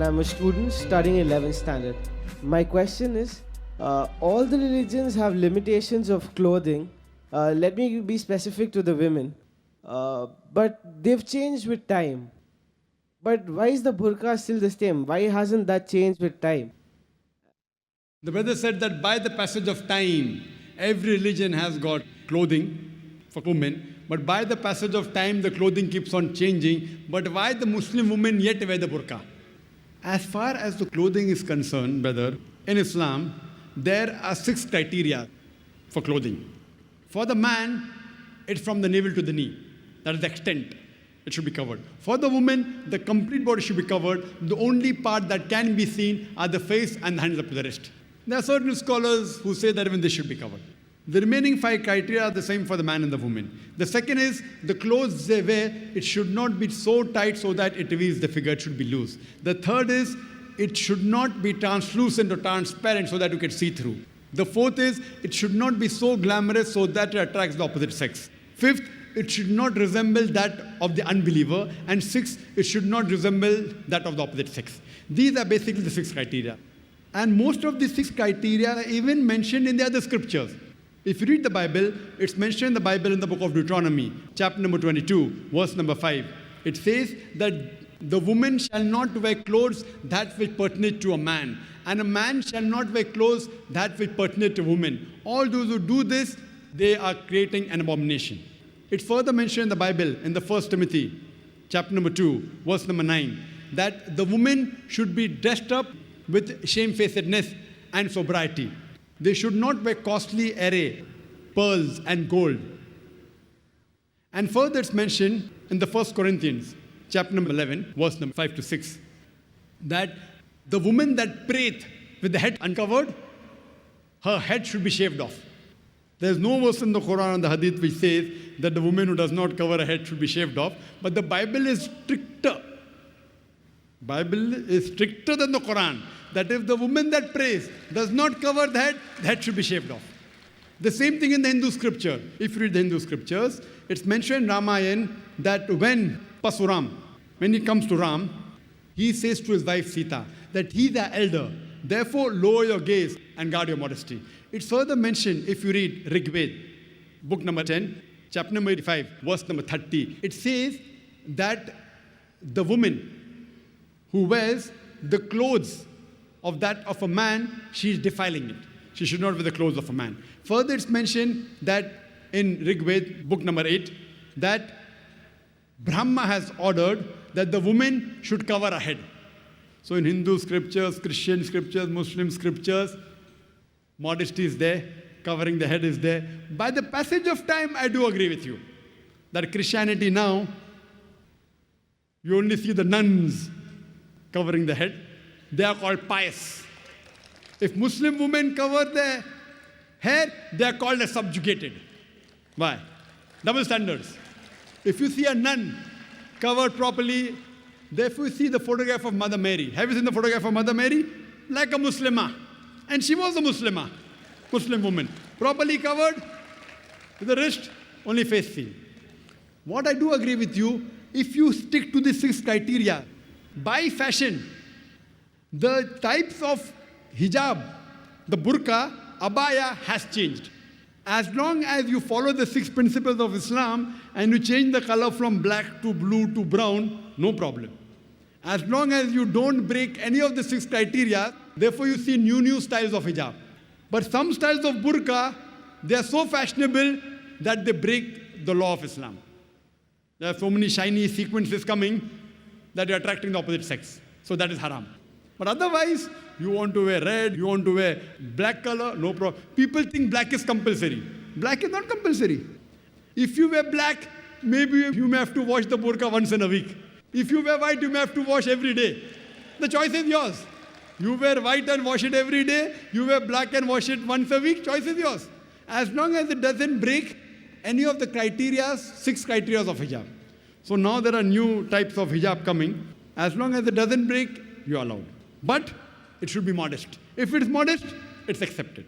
and I'm a student studying 11th standard. My question is, all the religions have limitations of clothing. Let me be specific to the women. But they've changed with time. But why is the burqa still the same? Why hasn't that changed with time? The brother said that by the passage of time, every religion has got clothing for women, but by the passage of time, the clothing keeps on changing. But why the Muslim women yet wear the burqa? As far as the clothing is concerned, brother, in Islam, there are 6 criteria for clothing. For the man, it's from the navel to the knee. That is the extent. It should be covered. For the woman, the complete body should be covered. The only part that can be seen are the face and the hands up to the wrist. There are certain scholars who say that even this should be covered. The remaining 5 criteria are the same for the man and the woman. The second is the clothes they wear, it should not be so tight so that it reveals the figure, it should be loose. The third is it should not be translucent or transparent so that you can see through. The fourth is it should not be so glamorous so that it attracts the opposite sex. Fifth, it should not resemble that of the unbeliever. And sixth, it should not resemble that of the opposite sex. These are basically the 6 criteria. And most of these 6 criteria are even mentioned in the other scriptures. If you read the Bible, it's mentioned in the Bible in the book of Deuteronomy, chapter number 22, verse number 5. It says that the woman shall not wear clothes that which pertain to a man, and a man shall not wear clothes that which pertain to women. All those who do this, they are creating an abomination. It's further mentioned in the Bible in the 1 Timothy, chapter number 2, verse number 9, that the woman should be dressed up with shamefacedness and sobriety. They should not wear costly array, pearls and gold. And further it's mentioned in the 1 Corinthians, chapter number 11, verse number 5 to 6, that the woman that prayeth with the head uncovered, her head should be shaved off. There's no verse in the Quran and the Hadith which says that the woman who does not cover her head should be shaved off, but the Bible is stricter. Bible is stricter than the Quran, that if the woman that prays does not cover the head should be shaved off. The same thing in the Hindu scripture. If you read the Hindu scriptures, it's mentioned in Ramayana that when Pasuram, when he comes to Ram, he says to his wife Sita that he's the elder, therefore lower your gaze and guard your modesty. It's further mentioned if you read Rigved, book number 10, chapter number 85, verse number 30. It says that the woman who wears the clothes of that of a man, she is defiling it. She should not wear the clothes of a man. Further, it's mentioned that in Rigved, book number 8, that Brahma has ordered that the woman should cover her head. So in Hindu scriptures, Christian scriptures, Muslim scriptures, modesty is there, covering the head is there. By the passage of time, I do agree with you that Christianity now, you only see the nuns covering the head. They are called pious. If Muslim women cover their hair, they are called as subjugated. Why? Double standards. If you see a nun covered properly, therefore you see the photograph of Mother Mary. Have you seen the photograph of Mother Mary? Like a Muslimah. And she was a Muslimah, Muslim woman. Properly covered, with the wrist, only face seen. What I do agree with you, if you stick to the 6 criteria, by fashion, the types of hijab, the burqa, abaya has changed. As long as you follow the 6 principles of Islam and you change the color from black to blue to brown, no problem. As long as you don't break any of the 6 criteria, therefore you see new styles of hijab. But some styles of burqa, they are so fashionable that they break the law of Islam. There are so many shiny sequences coming that you're attracting the opposite sex. So that is haram. But otherwise, you want to wear red, you want to wear black color, no problem. People think black is compulsory. Black is not compulsory. If you wear black, maybe you may have to wash the burqa once in a week. If you wear white, you may have to wash every day. The choice is yours. You wear white and wash it every day. You wear black and wash it once a week. Choice is yours. As long as it doesn't break any of the criteria, 6 criteria of hijab. So now there are new types of hijab coming. As long as it doesn't break, you are allowed. But it should be modest. If it's modest, it's accepted.